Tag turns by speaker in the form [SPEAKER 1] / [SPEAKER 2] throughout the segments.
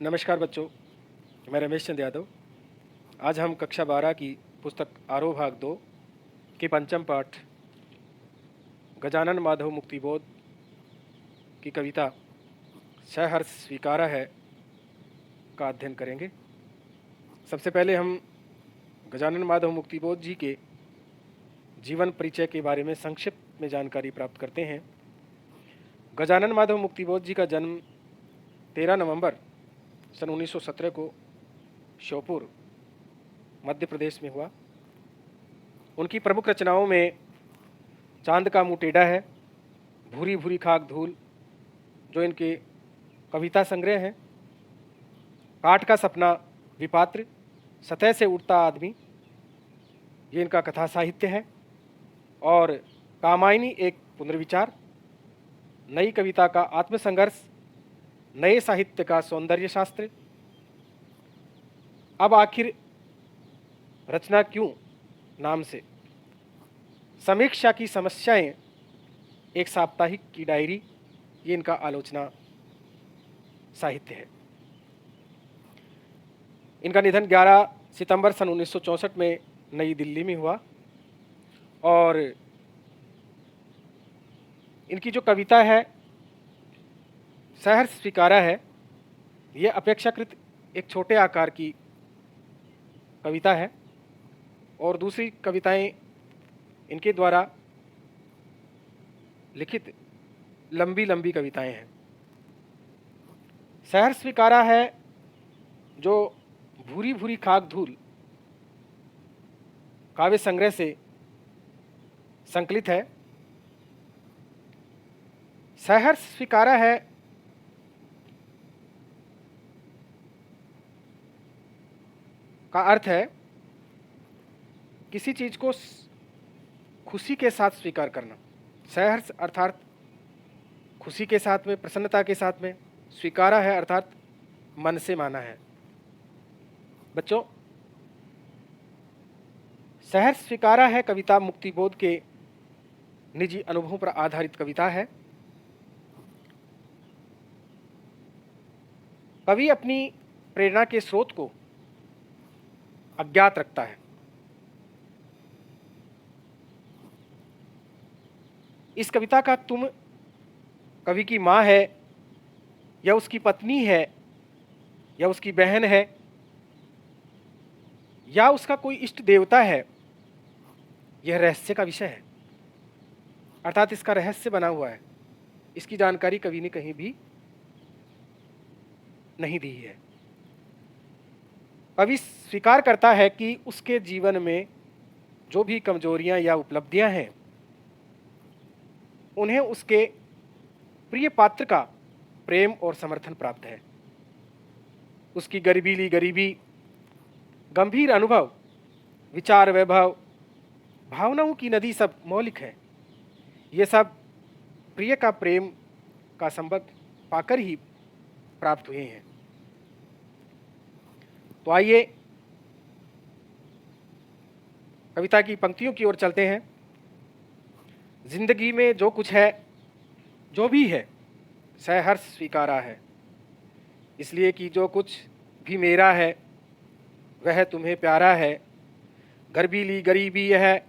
[SPEAKER 1] नमस्कार बच्चों, मैं रमेश चंद यादव। आज हम कक्षा 12 की पुस्तक आरोह भाग 2 के पंचम पाठ गजानन माधव मुक्तिबोध की कविता सहर्ष स्वीकारा है का अध्ययन करेंगे। सबसे पहले हम गजानन माधव मुक्तिबोध जी के जीवन परिचय के बारे में संक्षिप्त में जानकारी प्राप्त करते हैं। गजानन माधव मुक्तिबोध जी का जन्म 13 नवंबर सन 1917 को श्योपुर मध्य प्रदेश में हुआ। उनकी प्रमुख रचनाओं में चांद का मुँह टेढ़ा है, भूरी भूरी खाक धूल जो इनके कविता संग्रह हैं, काठ का सपना, विपात्र, सतह से उठता आदमी ये इनका कथा साहित्य है, और कामायनी एक पुनर्विचार, नई कविता का आत्मसंघर्ष, नए साहित्य का सौंदर्य शास्त्र, अब आखिर रचना क्यों नाम से, समीक्षा की समस्याएं, एक साप्ताहिक की डायरी, ये इनका आलोचना साहित्य है। इनका निधन 11 सितंबर सन 1964 में नई दिल्ली में हुआ। और इनकी जो कविता है सहर्ष स्वीकारा है, ये अपेक्षाकृत एक छोटे आकार की कविता है, और दूसरी कविताएं इनके द्वारा लिखित लंबी लंबी कविताएं हैं। सहर्ष स्वीकारा है जो भूरी भूरी खाक धूल काव्य संग्रह से संकलित है। सहर्ष स्वीकारा है का अर्थ है किसी चीज को खुशी के साथ स्वीकार करना। सहर्ष अर्थात खुशी के साथ में, प्रसन्नता के साथ में, स्वीकारा है अर्थात मन से माना है। बच्चों, सहर्ष स्वीकारा है कविता मुक्तिबोध के निजी अनुभवों पर आधारित कविता है। कवि अपनी प्रेरणा के स्रोत को अज्ञात रखता है। इस कविता का तुम कवि की माँ है या उसकी पत्नी है या उसकी बहन है या उसका कोई इष्ट देवता है, यह रहस्य का विषय है, अर्थात इसका रहस्य बना हुआ है। इसकी जानकारी कवि ने कहीं भी नहीं दी है। कवि स्वीकार करता है कि उसके जीवन में जो भी कमजोरियां या उपलब्धियां हैं, उन्हें उसके प्रिय पात्र का प्रेम और समर्थन प्राप्त है। उसकी गरीबीली गरीबी, गंभीर अनुभव, विचार वैभव, भावनाओं की नदी सब मौलिक है। ये सब प्रिय का प्रेम का संबंध पाकर ही प्राप्त हुए हैं। तो आइए कविता की पंक्तियों की ओर चलते हैं। जिंदगी में जो कुछ है, जो भी है, सहर्ष स्वीकारा है, इसलिए कि जो कुछ भी मेरा है वह तुम्हें प्यारा है। गरीबीली गरीबी यह,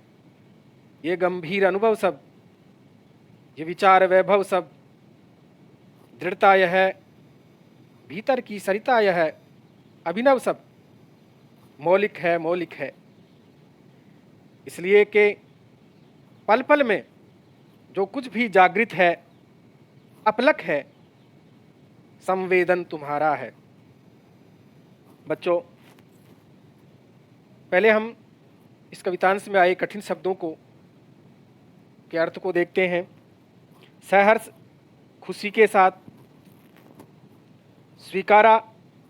[SPEAKER 1] ये गंभीर अनुभव सब, ये विचार वैभव सब, दृढ़ता यह, भीतर की सरिता यह, अभिनव सब, मौलिक है मौलिक है। इसलिए कि पल पल में जो कुछ भी जागृत है, अपलक है, संवेदन तुम्हारा है। बच्चों, पहले हम इस कवितांश में आए कठिन शब्दों को के अर्थ को देखते हैं। सहर्ष खुशी के साथ, स्वीकारा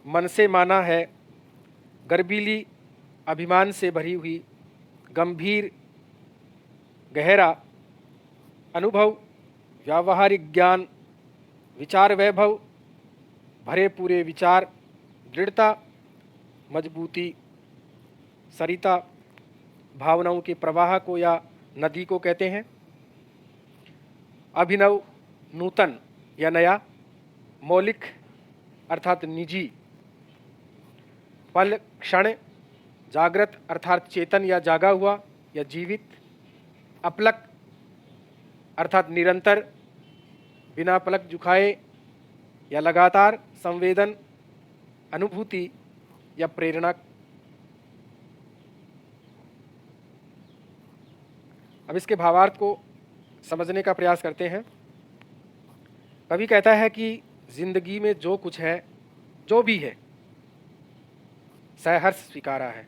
[SPEAKER 1] मन से माना है, गर्बीली अभिमान से भरी हुई, गंभीर गहरा अनुभव, व्यावहारिक ज्ञान, विचार वैभव, भरे पूरे विचार, दृढ़ता, मजबूती, सरिता, भावनाओं के प्रवाह को या नदी को कहते हैं। अभिनव, नूतन या नया, मौलिक अर्थात निजी, पल क्षण, जागृत अर्थात चेतन या जागा हुआ या जीवित, अपलक अर्थात निरंतर, बिना पलक झुकाए या लगातार, संवेदन, अनुभूति या प्रेरणा। अब इसके भावार्थ को समझने का प्रयास करते हैं। कवि कहता है कि जिंदगी में जो कुछ है, जो भी है, सहर्ष स्वीकारा है,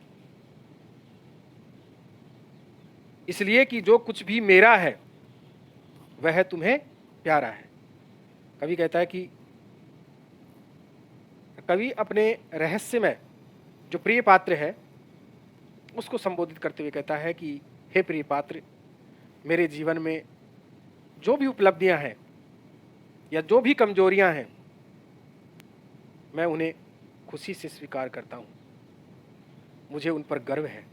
[SPEAKER 1] इसलिए कि जो कुछ भी मेरा है वह तुम्हें प्यारा है। कवि कहता है कि कवि अपने रहस्य में जो प्रिय पात्र है उसको संबोधित करते हुए कहता है कि हे प्रिय पात्र, मेरे जीवन में जो भी उपलब्धियां हैं या जो भी कमजोरियां हैं, मैं उन्हें खुशी से स्वीकार करता हूं, मुझे उन पर गर्व है।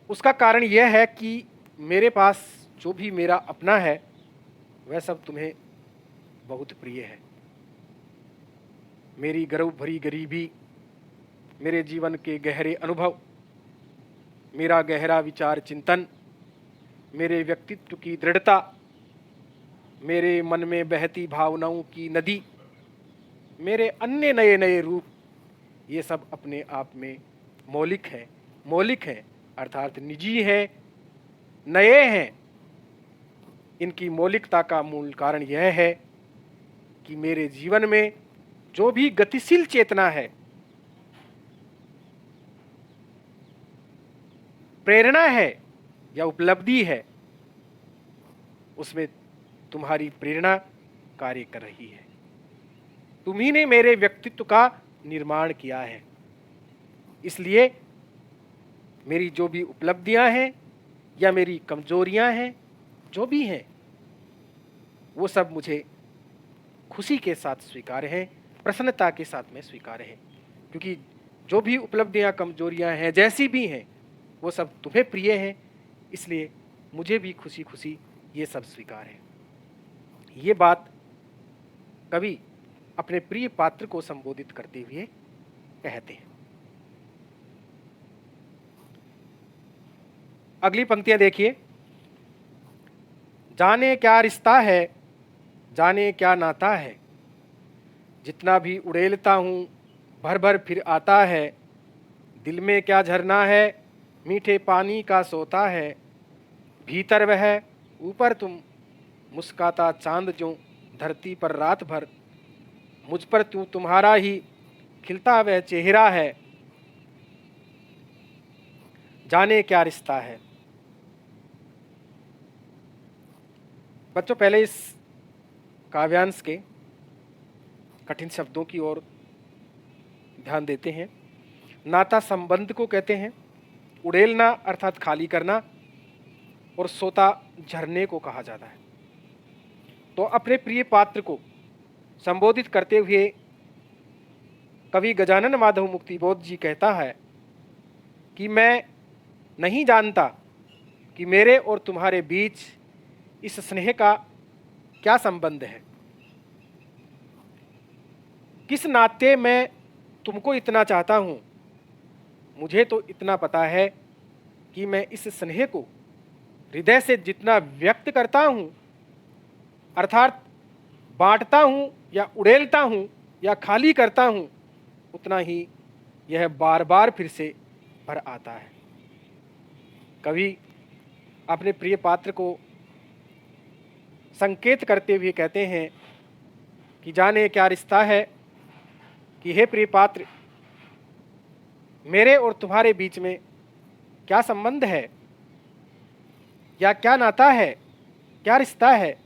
[SPEAKER 1] उसका कारण यह है कि मेरे पास जो भी मेरा अपना है वह सब तुम्हें बहुत प्रिय है। मेरी गर्व भरी गरीबी, मेरे जीवन के गहरे अनुभव, मेरा गहरा विचार चिंतन, मेरे व्यक्तित्व की दृढ़ता, मेरे मन में बहती भावनाओं की नदी, मेरे अन्य नए नए रूप, ये सब अपने आप में मौलिक है अर्थात निजी है, नए हैं। इनकी मौलिकता का मूल कारण यह है कि मेरे जीवन में जो भी गतिशील चेतना है, प्रेरणा है या उपलब्धि है, उसमें तुम्हारी प्रेरणा कार्य कर रही है। तुम्ही ने मेरे व्यक्तित्व का निर्माण किया है, इसलिए मेरी जो भी उपलब्धियां हैं या मेरी कमजोरियां हैं, जो भी हैं, वो सब मुझे खुशी के साथ स्वीकार हैं, प्रसन्नता के साथ में स्वीकार हैं, क्योंकि जो भी उपलब्धियां कमजोरियां हैं, जैसी भी हैं, वो सब तुम्हें प्रिय हैं, इसलिए मुझे भी खुशी खुशी ये सब स्वीकार है। ये बात कवि अपने प्रिय पात्र को संबोधित करते हुए कहते हैं। अगली पंक्तियां देखिए। जाने क्या रिश्ता है, जाने क्या नाता है, जितना भी उड़ेलता हूँ भर भर फिर आता है, दिल में क्या झरना है, मीठे पानी का सोता है, भीतर वह ऊपर तुम, मुस्काता चांद जो धरती पर रात भर, मुझ पर तू तुम्हारा ही खिलता वह चेहरा है, जाने क्या रिश्ता है। बच्चों, पहले इस काव्यांश के कठिन शब्दों की ओर ध्यान देते हैं। नाता संबंध को कहते हैं, उड़ेलना अर्थात खाली करना, और सोता झरने को कहा जाता है। तो अपने प्रिय पात्र को संबोधित करते हुए कवि गजानन माधव मुक्तिबोध जी कहता है कि मैं नहीं जानता कि मेरे और तुम्हारे बीच इस स्नेह का क्या संबंध है, किस नाते मैं तुमको इतना चाहता हूं। मुझे तो इतना पता है कि मैं इस स्नेह को हृदय से जितना व्यक्त करता हूं, अर्थात बांटता हूं या उड़ेलता हूं या खाली करता हूं, उतना ही यह बार बार फिर से भर आता है। कवि अपने प्रिय पात्र को संकेत करते हुए कहते हैं कि जाने क्या रिश्ता है, कि हे प्रिय पात्र, मेरे और तुम्हारे बीच में क्या संबंध है या क्या नाता है, क्या रिश्ता है,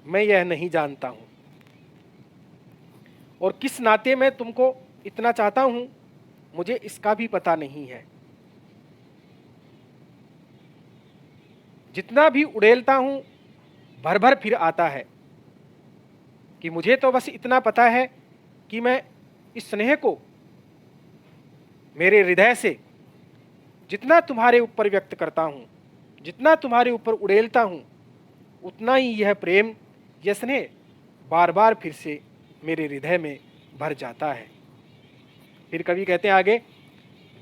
[SPEAKER 1] मैं यह नहीं जानता हूं, और किस नाते मैं तुमको इतना चाहता हूं, मुझे इसका भी पता नहीं है। जितना भी उड़ेलता हूं भर भर फिर आता है, कि मुझे तो बस इतना पता है कि मैं इस स्नेह को मेरे हृदय से जितना तुम्हारे ऊपर व्यक्त करता हूं, जितना तुम्हारे ऊपर उड़ेलता हूं, उतना ही यह प्रेम, यह स्नेह बार बार फिर से मेरे हृदय में भर जाता है। फिर कवि कहते हैं आगे,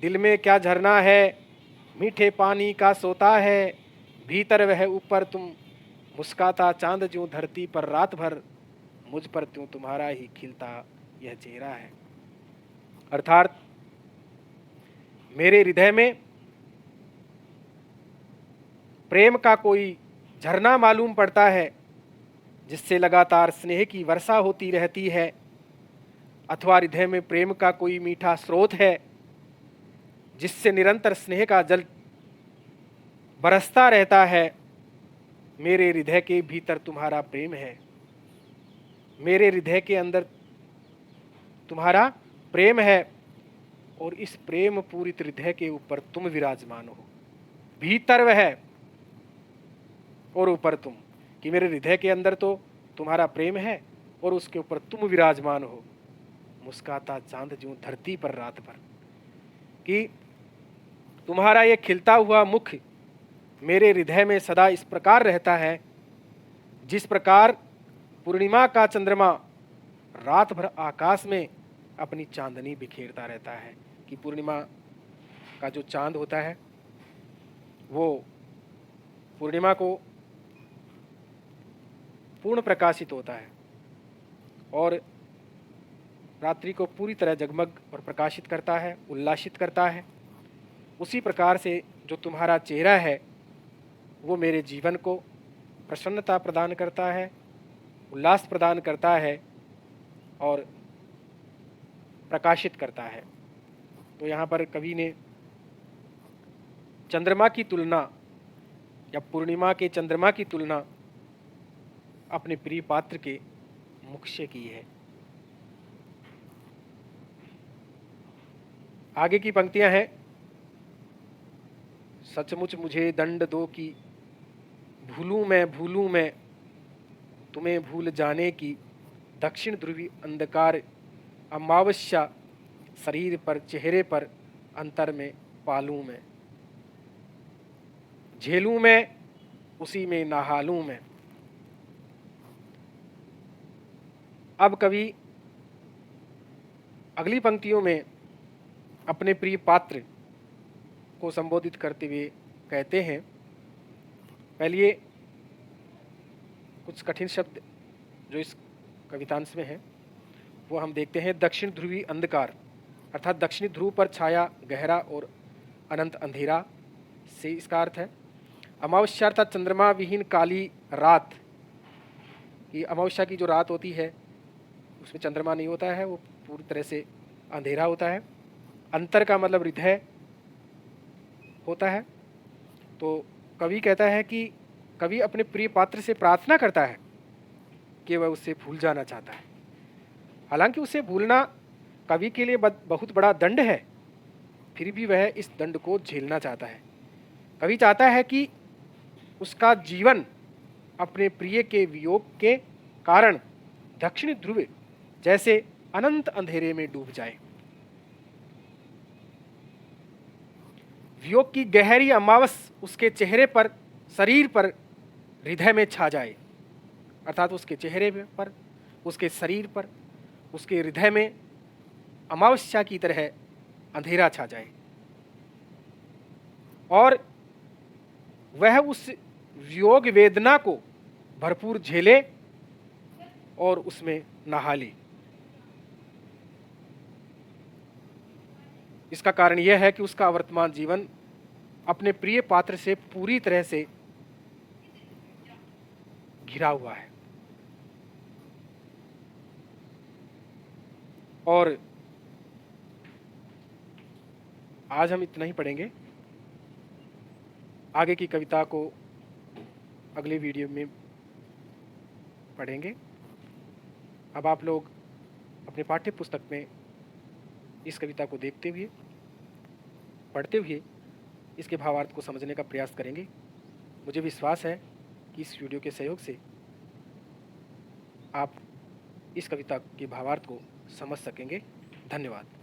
[SPEAKER 1] दिल में क्या झरना है, मीठे पानी का सोता है, भीतर वह ऊपर तुम, मुस्काता चांद ज्यों धरती पर रात भर, मुझ पर त्यों तुम्हारा ही खिलता यह चेहरा है। अर्थात मेरे हृदय में प्रेम का कोई झरना मालूम पड़ता है, जिससे लगातार स्नेह की वर्षा होती रहती है, अथवा हृदय में प्रेम का कोई मीठा स्रोत है, जिससे निरंतर स्नेह का जल बरसता रहता है। मेरे हृदय के भीतर तुम्हारा प्रेम है, मेरे हृदय के अंदर तुम्हारा प्रेम है, और इस प्रेम पूरित हृदय के ऊपर तुम विराजमान हो। भीतर वह है और ऊपर तुम, कि मेरे हृदय के अंदर तो तुम्हारा प्रेम है और उसके ऊपर तुम विराजमान हो। मुस्काता चांद ज्यों धरती पर रात भर, कि तुम्हारा ये खिलता हुआ मुख मेरे हृदय में सदा इस प्रकार रहता है, जिस प्रकार पूर्णिमा का चंद्रमा रात भर आकाश में अपनी चांदनी बिखेरता रहता है। कि पूर्णिमा का जो चांद होता है वो पूर्णिमा को पूर्ण प्रकाशित होता है और रात्रि को पूरी तरह जगमग और प्रकाशित करता है, उल्लासित करता है। उसी प्रकार से जो तुम्हारा चेहरा है वो मेरे जीवन को प्रसन्नता प्रदान करता है, उल्लास प्रदान करता है और प्रकाशित करता है। तो यहाँ पर कवि ने चंद्रमा की तुलना या पूर्णिमा के चंद्रमा की तुलना अपने प्रिय पात्र के मुख से की है। आगे की पंक्तियां हैं, सचमुच मुझे दंड दो कि भूलूं मैं तुम्हें भूल जाने की, दक्षिण ध्रुवी अंधकार अमावस्या शरीर पर चेहरे पर अंतर में पालूं मैं, झेलूं मैं उसी में नहालूं मैं। अब कवि अगली पंक्तियों में अपने प्रिय पात्र को संबोधित करते हुए कहते हैं, पहले कुछ कठिन शब्द जो इस कवितांश में है वो हम देखते हैं। दक्षिण ध्रुवी अंधकार, अर्थात दक्षिणी ध्रुव पर छाया गहरा और अनंत अंधेरा से इसका अर्थ है। अमावस्या अर्थात चंद्रमा विहीन काली रात, कि अमावस्या की जो रात होती है उसमें चंद्रमा नहीं होता है, वो पूरी तरह से अंधेरा होता है। अंतर का मतलब हृदय होता है। तो कवि कहता है कि कवि अपने प्रिय पात्र से प्रार्थना करता है कि वह उससे भूल जाना चाहता है। हालांकि उसे भूलना कवि के लिए बहुत बड़ा दंड है, फिर भी वह इस दंड को झेलना चाहता है। कवि चाहता है कि उसका जीवन अपने प्रिय के वियोग के कारण दक्षिण ध्रुव जैसे अनंत अंधेरे में डूब जाए। वियोग की गहरी अमावस उसके चेहरे पर, शरीर पर, हृदय में छा जाए, अर्थात उसके चेहरे पर, उसके शरीर पर, उसके हृदय में अमावस्या की तरह अंधेरा छा जाए और वह उस वियोग वेदना को भरपूर झेले और उसमें नहा ले। इसका कारण यह है कि उसका वर्तमान जीवन अपने प्रिय पात्र से पूरी तरह से घिरा हुआ है। और आज हम इतना ही पढ़ेंगे। आगे की कविता को अगले वीडियो में पढ़ेंगे। अब आप लोग अपने पाठ्य पुस्तक में इस कविता को देखते हुए, पढ़ते हुए इसके भावार्थ को समझने का प्रयास करेंगे। मुझे विश्वास है कि इस वीडियो के सहयोग से आप इस कविता के भावार्थ को समझ सकेंगे। धन्यवाद।